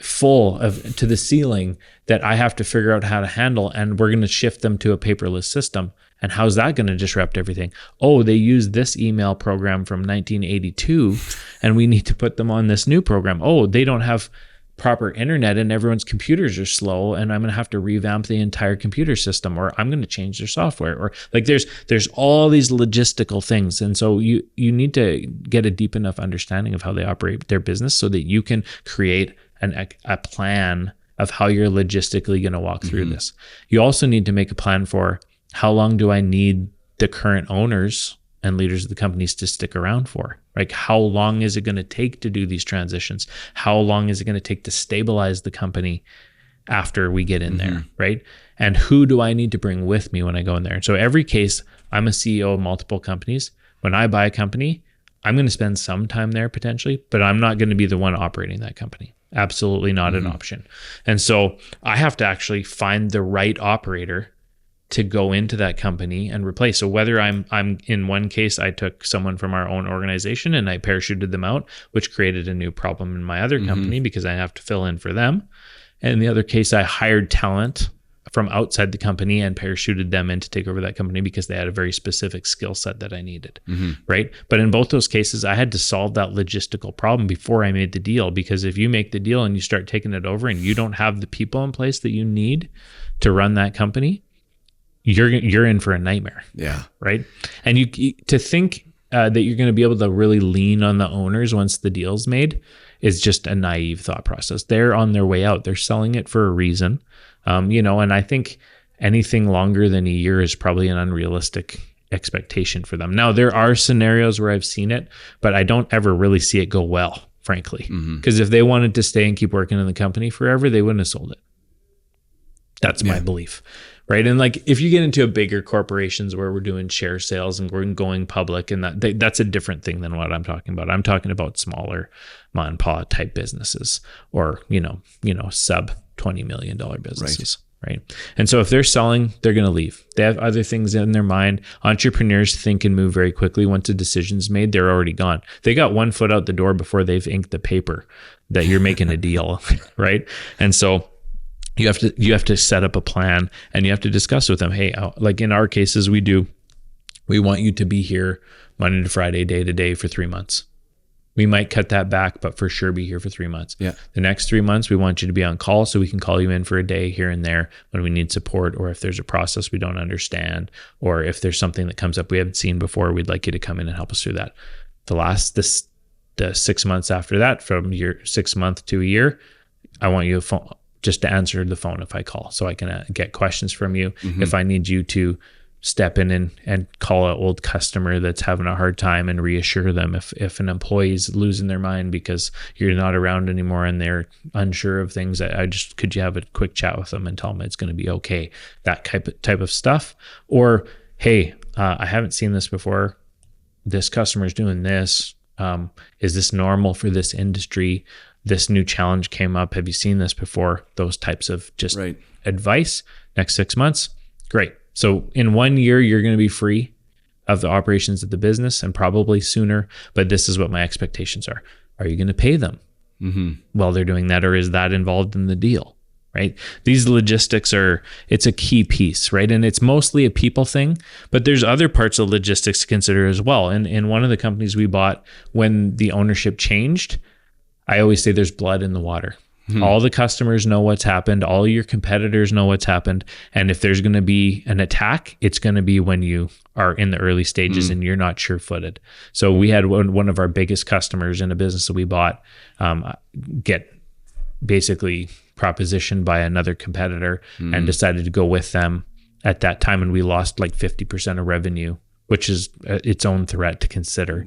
full of to the ceiling that I have to figure out how to handle, and we're going to shift them to a paperless system. And how's that going to disrupt everything? Oh, they use this email program from 1982 and we need to put them on this new program. Oh, they don't have proper internet and everyone's computers are slow, and I'm going to have to revamp the entire computer system, or I'm going to change their software, or like there's all these logistical things. And so you need to get a deep enough understanding of how they operate their business so that you can create a plan of how you're logistically going to walk through this. You also need to make a plan for how long do I need the current owners and leaders of the companies to stick around for? Like, how long is it going to take to do these transitions? How long is it going to take to stabilize the company after we get in there, right? And who do I need to bring with me when I go in there? And so every case, I'm a CEO of multiple companies. When I buy a company, I'm going to spend some time there potentially, but I'm not going to be the one operating that company. Absolutely not an option. And so I have to actually find the right operator to go into that company and replace. So whether I'm in one case, I took someone from our own organization and I parachuted them out, which created a new problem in my other company because I have to fill in for them. And in the other case, I hired talent from outside the company and parachuted them in to take over that company because they had a very specific skill set that I needed, right? But in both those cases, I had to solve that logistical problem before I made the deal, because if you make the deal and you start taking it over and you don't have the people in place that you need to run that company, you're in for a nightmare. Yeah. Right. And you to think that you're going to be able to really lean on the owners once the deal's made is just a naive thought process. They're on their way out. They're selling it for a reason. And I think anything longer than a year is probably an unrealistic expectation for them. Now, there are scenarios where I've seen it, but I don't ever really see it go well, frankly, because if they wanted to stay and keep working in the company forever, they wouldn't have sold it. That's my belief. Right. And like, if you get into a bigger corporations where we're doing share sales and we're going public, and that's a different thing than what I'm talking about. I'm talking about smaller mom and pop type businesses, or, sub $20 million businesses. Right. And so if they're selling, they're going to leave. They have other things in their mind. Entrepreneurs think and move very quickly. Once a decision's made, they're already gone. They got one foot out the door before they've inked the paper that you're making a deal. Right. And so you have to set up a plan, and you have to discuss with them, hey, like in our cases, we want you to be here Monday to Friday, day to day for 3 months. We might cut that back, but for sure be here for 3 months. Yeah. The next 3 months, we want you to be on call so we can call you in for a day here and there when we need support, or if there's a process we don't understand, or if there's something that comes up we haven't seen before, we'd like you to come in and help us through that. The 6 months after that, from your 6 month to a year, I want you just to answer the phone if I call, so I can get questions from you. If I need you to step in and call an old customer that's having a hard time and reassure them, if an employee's losing their mind because you're not around anymore and they're unsure of things, could you have a quick chat with them and tell them it's going to be okay, that type of stuff. Or, hey, I haven't seen this before, this customer's doing this, is this normal for this industry? This new challenge came up, have you seen this before? Those types of just advice. Next 6 months, great. So in 1 year, you're going to be free of the operations of the business, and probably sooner, but this is what my expectations are. Are you going to pay them while they're doing that, or is that involved in the deal, right? These logistics it's a key piece, right? And it's mostly a people thing, but there's other parts of logistics to consider as well. And in one of the companies we bought, when the ownership changed, I always say there's blood in the water. All the customers know what's happened. All your competitors know what's happened. And if there's going to be an attack, it's going to be when you are in the early stages and you're not sure-footed. So we had one of our biggest customers in a business that we bought get basically propositioned by another competitor and decided to go with them at that time. And we lost like 50% of revenue, which is its own threat to consider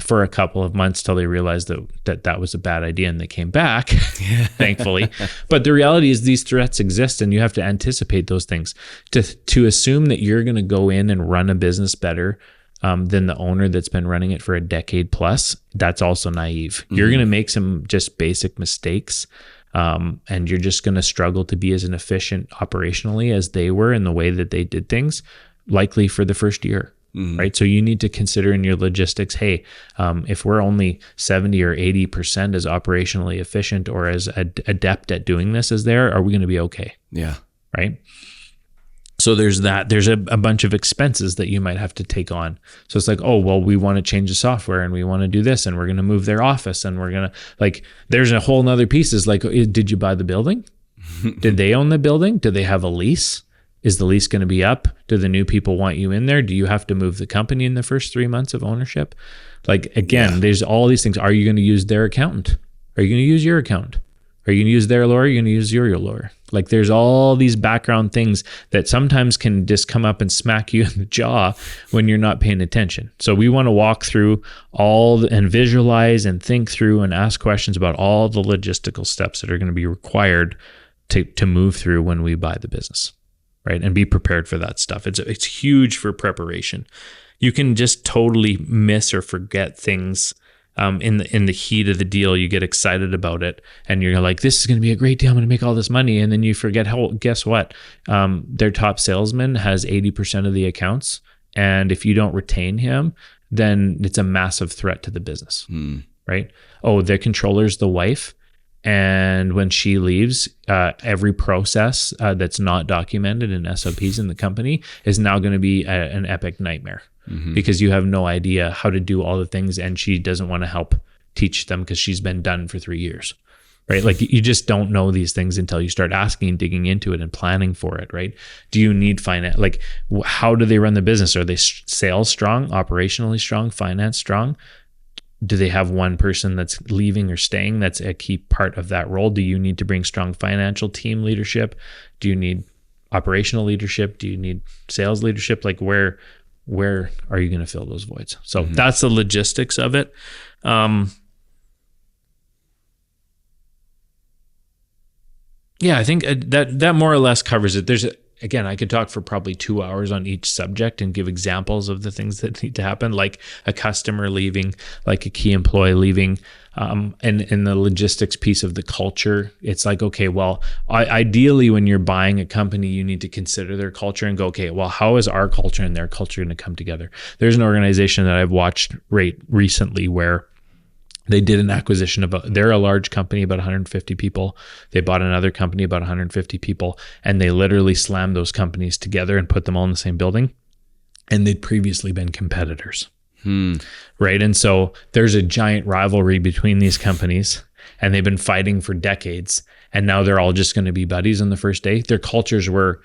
for a couple of months till they realized that was a bad idea, and they came back, thankfully. But the reality is these threats exist, and you have to anticipate those things. To assume that you're going to go in and run a business better than the owner that's been running it for a decade plus, that's also naive. You're going to make some just basic mistakes, and you're just going to struggle to be as efficient operationally as they were in the way that they did things, likely for the first year. Right. So you need to consider in your logistics, hey, if we're only 70 or 80% as operationally efficient or as adept at doing this as they are we going to be okay? Yeah. Right. So there's that. There's a bunch of expenses that you might have to take on. So it's like, oh, well, we want to change the software and we want to do this and we're going to move their office and we're going to there's a whole nother piece. Is like, did you buy the building? Did they own the building? Do they have a lease? Is the lease going to be up? Do the new people want you in there? Do you have to move the company in the first 3 months of ownership? There's all these things. Are you going to use their accountant? Are you going to use your accountant? Are you going to use their lawyer? Are you going to use your lawyer? There's all these background things that sometimes can just come up and smack you in the jaw when you're not paying attention. So we want to walk through and visualize and think through and ask questions about all the logistical steps that are going to be required to move through when we buy the business. Right. And be prepared for that stuff. It's huge for preparation. You can just totally miss or forget things in the heat of the deal. You get excited about it and you're like, this is going to be a great deal. I'm going to make all this money. And then you forget guess what? Their top salesman has 80% of the accounts. And if you don't retain him, then it's a massive threat to the business. Right. Oh, their controller's the wife. And when she leaves, every process that's not documented in SOPs in the company is now going to be an epic nightmare because you have no idea how to do all the things, and she doesn't want to help teach them because she's been done for 3 years, right? You just don't know these things until you start asking, digging into it, and planning for it, right? Do you need finance? How do they run the business? Are they sales strong, operationally strong, finance strong? Do they have one person that's leaving or staying? That's a key part of that role. Do you need to bring strong financial team leadership? Do you need operational leadership? Do you need sales leadership? Where are you going to fill those voids? So that's the logistics of it. I think that more or less covers it. Again, I could talk for probably 2 hours on each subject and give examples of the things that need to happen, like a customer leaving, like a key employee leaving, and the logistics piece of the culture. It's like, okay, well, ideally when you're buying a company, you need to consider their culture and go, okay, well, how is our culture and their culture going to come together? There's an organization that I've watched recently where they did an acquisition they're a large company, about 150 people. They bought another company, about 150 people, and they literally slammed those companies together and put them all in the same building. And they'd previously been competitors. Right. And so there's a giant rivalry between these companies, and they've been fighting for decades. And now they're all just going to be buddies on the first day. Their cultures were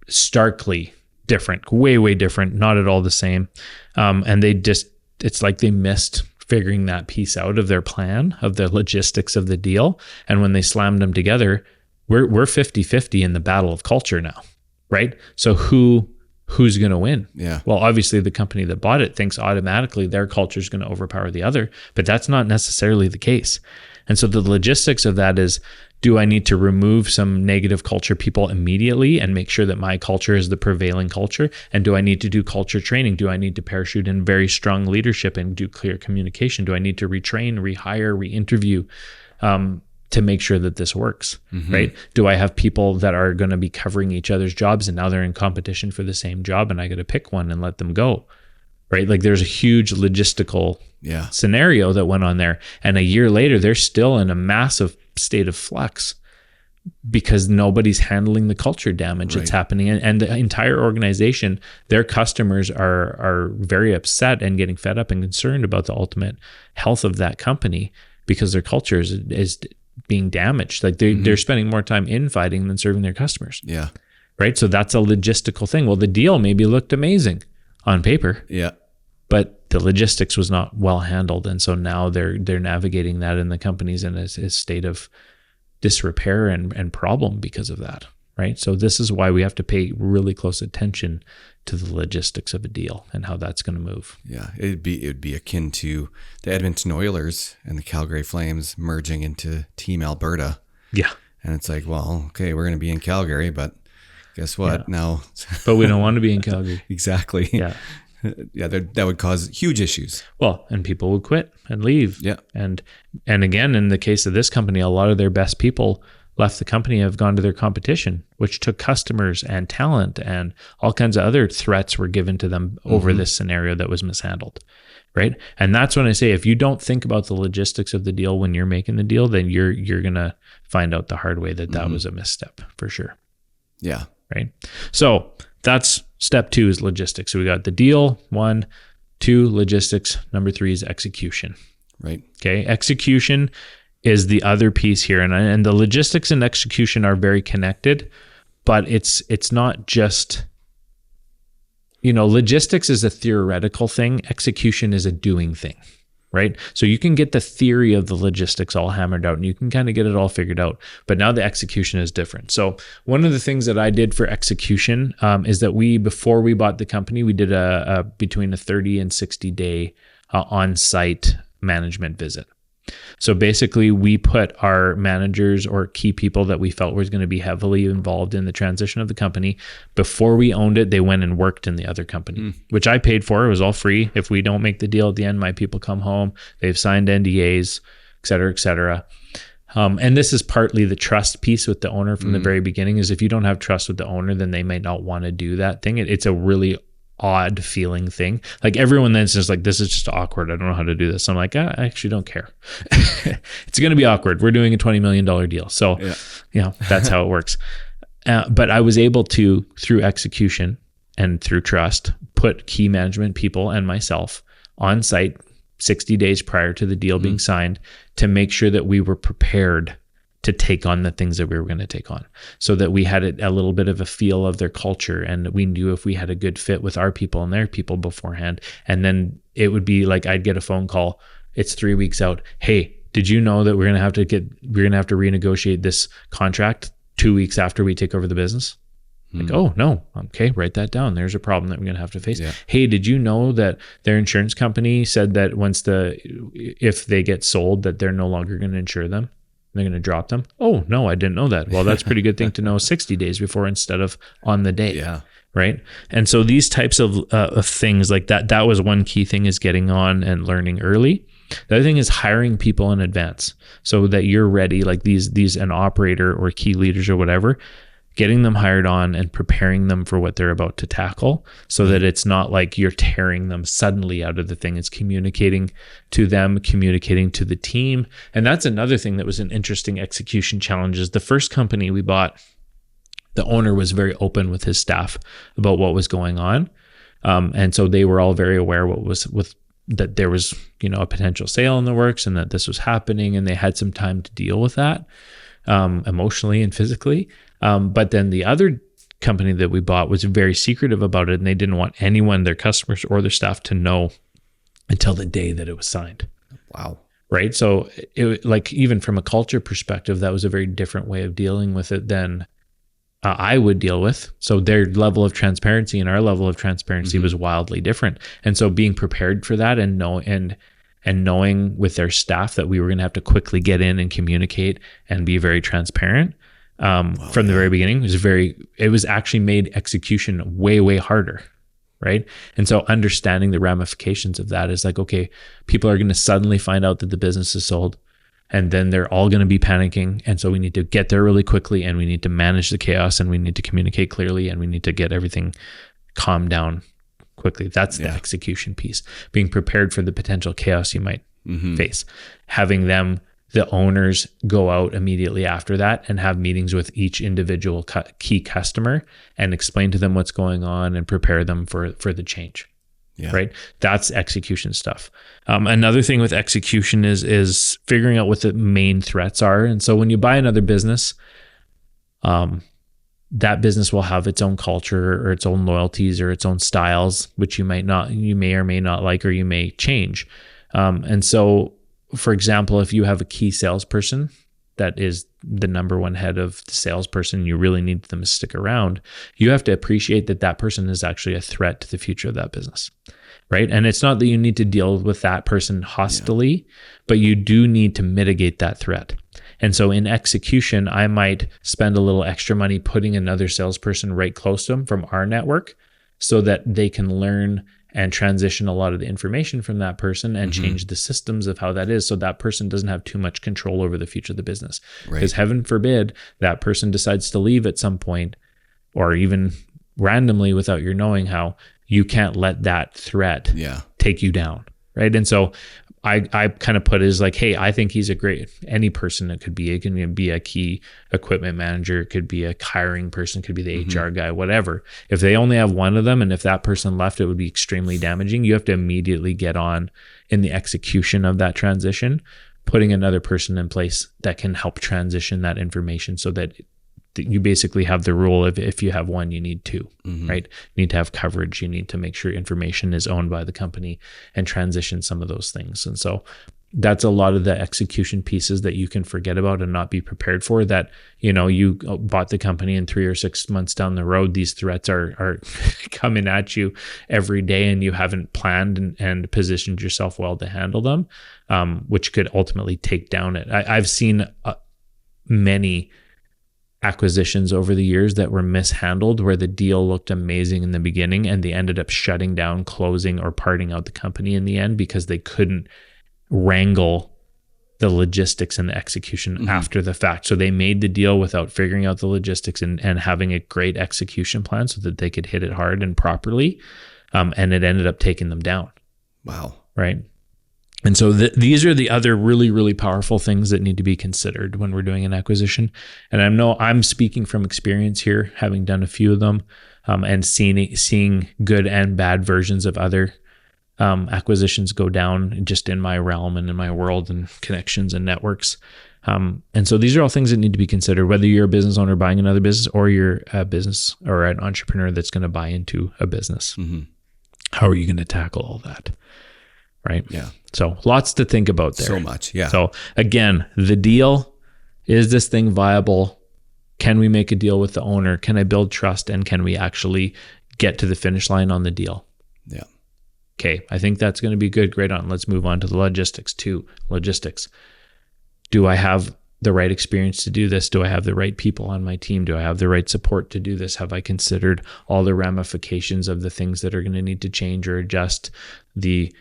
starkly different, way different, not at all the same. And it's like they missed figuring that piece out of their plan, of the logistics of the deal. And when they slammed them together, we're 50-50 in the battle of culture now, right? So who's going to win? Yeah. Well, obviously the company that bought it thinks automatically their culture is going to overpower the other, but that's not necessarily the case. And so the logistics of that is, do I need to remove some negative culture people immediately and make sure that my culture is the prevailing culture? And do I need to do culture training? Do I need to parachute in very strong leadership and do clear communication? Do I need to retrain, rehire, re-interview to make sure that this works, right? Do I have people that are going to be covering each other's jobs and now they're in competition for the same job and I got to pick one and let them go, right? Like there's a huge logistical scenario that went on there. And a year later, they're still in a massive state of flux because nobody's handling the culture damage that's happening. And the entire organization, their customers are very upset and getting fed up and concerned about the ultimate health of that company because their culture is being damaged. Like they're spending more time infighting than serving their customers. Yeah. Right. So that's a logistical thing. Well, the deal maybe looked amazing on paper. Yeah. But the logistics was not well handled. And so now they're navigating that, and the company's in a state of disrepair and problem because of that. Right. So this is why we have to pay really close attention to the logistics of a deal and how that's going to move. Yeah. It'd be akin to the Edmonton Oilers and the Calgary Flames merging into Team Alberta. Yeah. And it's like, well, okay, we're going to be in Calgary, but guess what? Now. But we don't want to be in Calgary. Exactly. Yeah. Yeah, that would cause huge issues. Well, and people would quit and leave. Yeah. And again, in the case of this company, a lot of their best people left the company, have gone to their competition, which took customers and talent, and all kinds of other threats were given to them over this scenario that was mishandled. Right. And that's when I say, if you don't think about the logistics of the deal when you're making the deal, then you're going to find out the hard way that was a misstep for sure. Yeah. Right. So that's step 2 is logistics. So we got the deal, 1, 2, logistics. Number 3 is execution. Right. Okay. Execution is the other piece here. And the logistics and execution are very connected, but it's not just, logistics is a theoretical thing. Execution is a doing thing. Right. So you can get the theory of the logistics all hammered out and you can kind of get it all figured out. But now the execution is different. So one of the things that I did for execution is that before we bought the company, we did a between a 30 and 60 day on-site management visit. So basically we put our managers or key people that we felt was going to be heavily involved in the transition of the company. Before we owned it, they went and worked in the other company, which I paid for. It was all free. If we don't make the deal at the end, my people come home, they've signed NDAs, et cetera, et cetera. And this is partly the trust piece with the owner from the very beginning, is if you don't have trust with the owner, then they might not want to do that thing. It's a really odd feeling thing. Like everyone then says like, this is just awkward. I don't know how to do this. I'm like, I actually don't care. It's going to be awkward. We're doing a $20 million deal. So, that's how it works. But I was able to, through execution and through trust, put key management people and myself on site 60 days prior to the deal being signed to make sure that we were prepared to take on the things that we were going to take on, so that we had a little bit of a feel of their culture and we knew if we had a good fit with our people and their people beforehand. And then it would be like, I'd get a phone call. It's 3 weeks out. Hey, did you know that we're going to have to renegotiate this contract 2 weeks after we take over the business? Like, oh no. Okay. Write that down. There's a problem that we're going to have to face. Yeah. Hey, did you know that their insurance company said that if they get sold, that they're no longer going to insure them? They're going to drop them. Oh, no, I didn't know that. Well, that's a pretty good thing to know 60 days before instead of on the day. Yeah. Right. And so these types of things like that was one key thing, is getting on and learning early. The other thing is hiring people in advance so that you're ready, like these an operator or key leaders or whatever, getting them hired on and preparing them for what they're about to tackle, so that it's not like you're tearing them suddenly out of the thing. It's communicating to them, communicating to the team. And that's another thing that was an interesting execution challenge. Is the first company we bought, the owner was very open with his staff about what was going on. And so they were all very aware that there was, a potential sale in the works and that this was happening, and they had some time to deal with that emotionally and physically. But then the other company that we bought was very secretive about it, and they didn't want anyone, their customers or their staff, to know until the day that it was signed. Wow. Right. So even from a culture perspective, that was a very different way of dealing with it than I would deal with. So their level of transparency and our level of transparency was wildly different. And so being prepared for that and knowing with their staff that we were going to have to quickly get in and communicate and be very transparent from the very beginning it was actually made execution way, way harder. Right. And so understanding the ramifications of that is like, okay, people are going to suddenly find out that the business is sold, and then they're all going to be panicking. And so we need to get there really quickly, and we need to manage the chaos, and we need to communicate clearly, and we need to get everything calmed down quickly. That's the execution piece, being prepared for the potential chaos you might face, having the owners go out immediately after that and have meetings with each individual key customer and explain to them what's going on and prepare them for the change. Yeah. Right. That's execution stuff. Another thing with execution is figuring out what the main threats are. And so when you buy another business, that business will have its own culture or its own loyalties or its own styles, which you may or may not like, or you may change. And so, for example, if you have a key salesperson that is the number one head of the salesperson, you really need them to stick around. You have to appreciate that person is actually a threat to the future of that business, right? And it's not that you need to deal with that person hostilely, but you do need to mitigate that threat. And so in execution, I might spend a little extra money putting another salesperson right close to them from our network so that they can learn and transition a lot of the information from that person and change the systems of how that is, so that person doesn't have too much control over the future of the business. Because heaven forbid that person decides to leave at some point, or even randomly without your knowing how, you can't let that threat take you down, right? And so I kind of put it as like, hey, I think he's any person. It can be a key equipment manager, it could be a hiring person, it could be the HR guy, whatever. If they only have one of them, and if that person left, it would be extremely damaging. You have to immediately get on in the execution of that transition, putting another person in place that can help transition that information, so that you basically have the rule of, if you have one, you need two, right? You need to have coverage. You need to make sure information is owned by the company and transition some of those things. And so that's a lot of the execution pieces that you can forget about and not be prepared for, that, you bought the company, and 3 or 6 months down the road, these threats are coming at you every day, and you haven't planned and positioned yourself well to handle them, which could ultimately take down it. I've seen many acquisitions over the years that were mishandled, where the deal looked amazing in the beginning and they ended up shutting down, closing, or parting out the company in the end because they couldn't wrangle the logistics and the execution after the fact. So they made the deal without figuring out the logistics and having a great execution plan so that they could hit it hard and properly. And it ended up taking them down. Wow. Right. And so these are the other really, really powerful things that need to be considered when we're doing an acquisition. And I know I'm speaking from experience here, having done a few of them, and seeing good and bad versions of other acquisitions go down just in my realm and in my world and connections and networks. And so these are all things that need to be considered, whether you're a business owner buying another business, or you're a business or an entrepreneur that's going to buy into a business. How are you going to tackle all that? Right. Yeah. So lots to think about there. So much. Yeah. So again, the deal, is this thing viable? Can we make a deal with the owner? Can I build trust? And can we actually get to the finish line on the deal? Yeah. Okay. I think that's going to be good. Great on. Let's move on to the logistics too. Logistics. Do I have the right experience to do this? Do I have the right people on my team? Do I have the right support to do this? Have I considered all the ramifications of the things that are going to need to change or adjust? The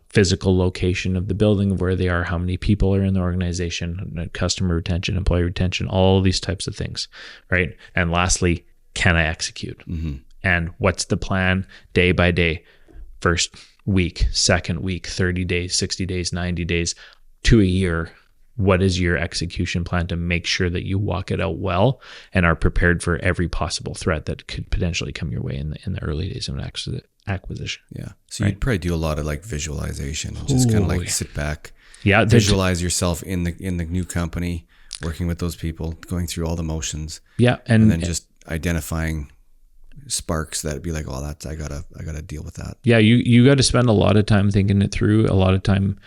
physical location of the building, of where they are, how many people are in the organization, customer retention, employee retention, all these types of things, right? And lastly, can I execute? And what's the plan day by day? First week, second week, 30 days, 60 days, 90 days to a year. what is your execution plan to make sure that you walk it out well and are prepared for every possible threat that could potentially come your way in the early days of an acquisition. Yeah. So you'd probably do a lot of like visualization, just kind of like sit back, visualize yourself in the new company, working with those people, going through all the motions. Yeah. And then just identifying sparks that'd be like, oh, that's, I gotta deal with that. Yeah. You got to spend a lot of time thinking it through, a lot of time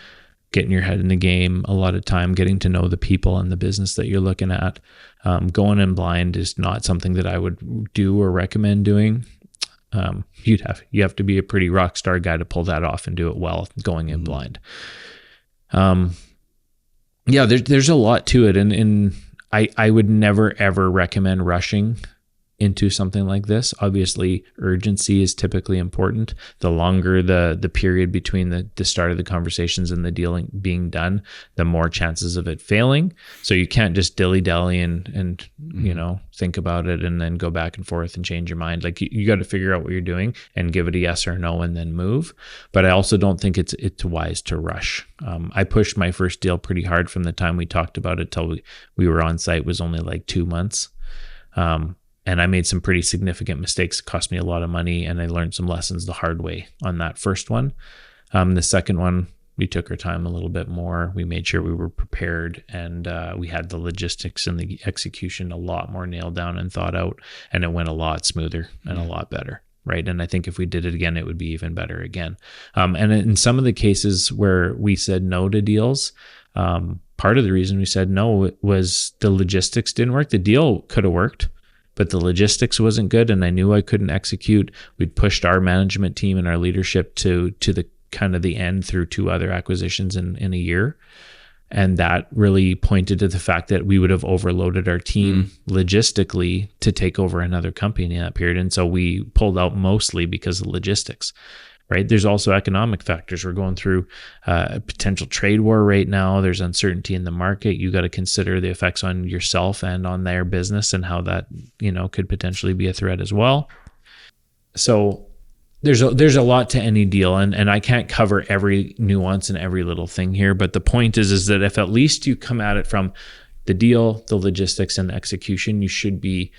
getting your head in the game, a lot of time getting to know the people and the business that you're looking at. Going in blind is not something that I would do or recommend doing. You have to be a pretty rock star guy to pull that off and do it well going in blind. Yeah, there's a lot to it. And I would never, ever recommend rushing into something like this. Obviously, urgency is typically important. The longer the period between the start of the conversations and the deal being done, the more chances of it failing. So you can't just dilly-dally and think about it and then go back and forth and change your mind. Like you got to figure out what you're doing and give it a yes or no and then move. But I also don't think it's wise to rush. I pushed my first deal pretty hard from the time we talked about it till we were on site was only like 2 months. And I made some pretty significant mistakes. It cost me a lot of money, and I learned some lessons the hard way on that first one. The second one, we took our time a little bit more. We made sure we were prepared, and we had the logistics and the execution a lot more nailed down and thought out, and it went a lot smoother and a lot better. Right. And I think if we did it again, it would be even better again. And in some of the cases where we said no to deals, part of the reason we said no was the logistics didn't work. The deal could have worked, but the logistics wasn't good, and I knew I couldn't execute. We'd pushed our management team and our leadership to the kind of the end through 2 other acquisitions in a year. And that really pointed to the fact that we would have overloaded our team logistically to take over another company in that period. And so we pulled out mostly because of logistics. Right. There's also economic factors. We're going through a potential trade war right now. There's uncertainty in the market. You got to consider the effects on yourself and on their business and how that, could potentially be a threat as well. So there's a lot to any deal, and I can't cover every nuance and every little thing here. But the point is that if at least you come at it from the deal, the logistics, and the execution, you should be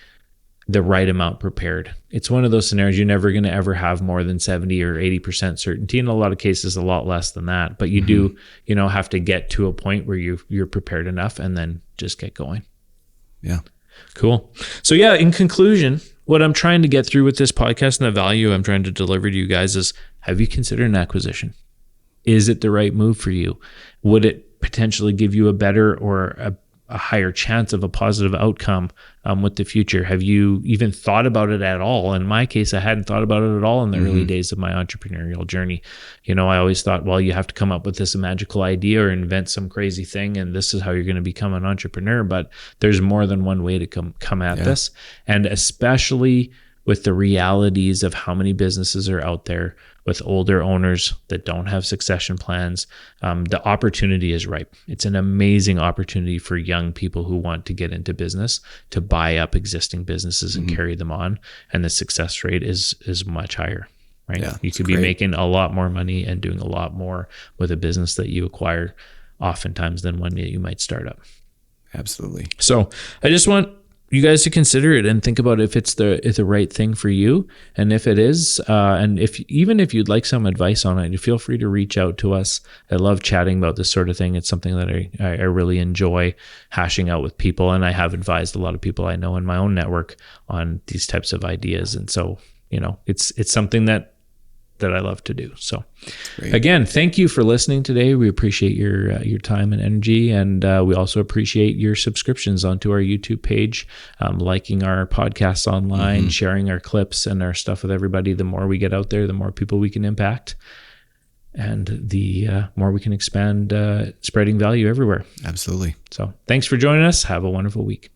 the right amount prepared. It's one of those scenarios you're never going to ever have more than 70 or 80% certainty. In a lot of cases, a lot less than that. But you do, have to get to a point where you're prepared enough and then just get going. Yeah. Cool. So yeah, in conclusion, what I'm trying to get through with this podcast and the value I'm trying to deliver to you guys is, have you considered an acquisition? Is it the right move for you? Would it potentially give you a better or a higher chance of a positive outcome with the future? Have you even thought about it at all? In my case, I hadn't thought about it at all in the early days of my entrepreneurial journey. I always thought, well, you have to come up with this magical idea or invent some crazy thing, and this is how you're going to become an entrepreneur. But there's more than one way to come at this. And especially with the realities of how many businesses are out there with older owners that don't have succession plans, the opportunity is ripe. It's an amazing opportunity for young people who want to get into business to buy up existing businesses and carry them on. And the success rate is much higher, right? Yeah, you could be making a lot more money and doing a lot more with a business that you acquire oftentimes than one that you might start up. Absolutely. So I just want you guys to consider it and think about if it's the right thing for you. And if it is, and if you'd like some advice on it, feel free to reach out to us. I love chatting about this sort of thing. It's something that I really enjoy hashing out with people. And I have advised a lot of people I know in my own network on these types of ideas. And so, it's something that I love to do. So again, thank you for listening today. We appreciate your time and energy. And we also appreciate your subscriptions onto our YouTube page, liking our podcasts online, sharing our clips and our stuff with everybody. The more we get out there, the more people we can impact, and the more we can expand spreading value everywhere. Absolutely. So thanks for joining us. Have a wonderful week.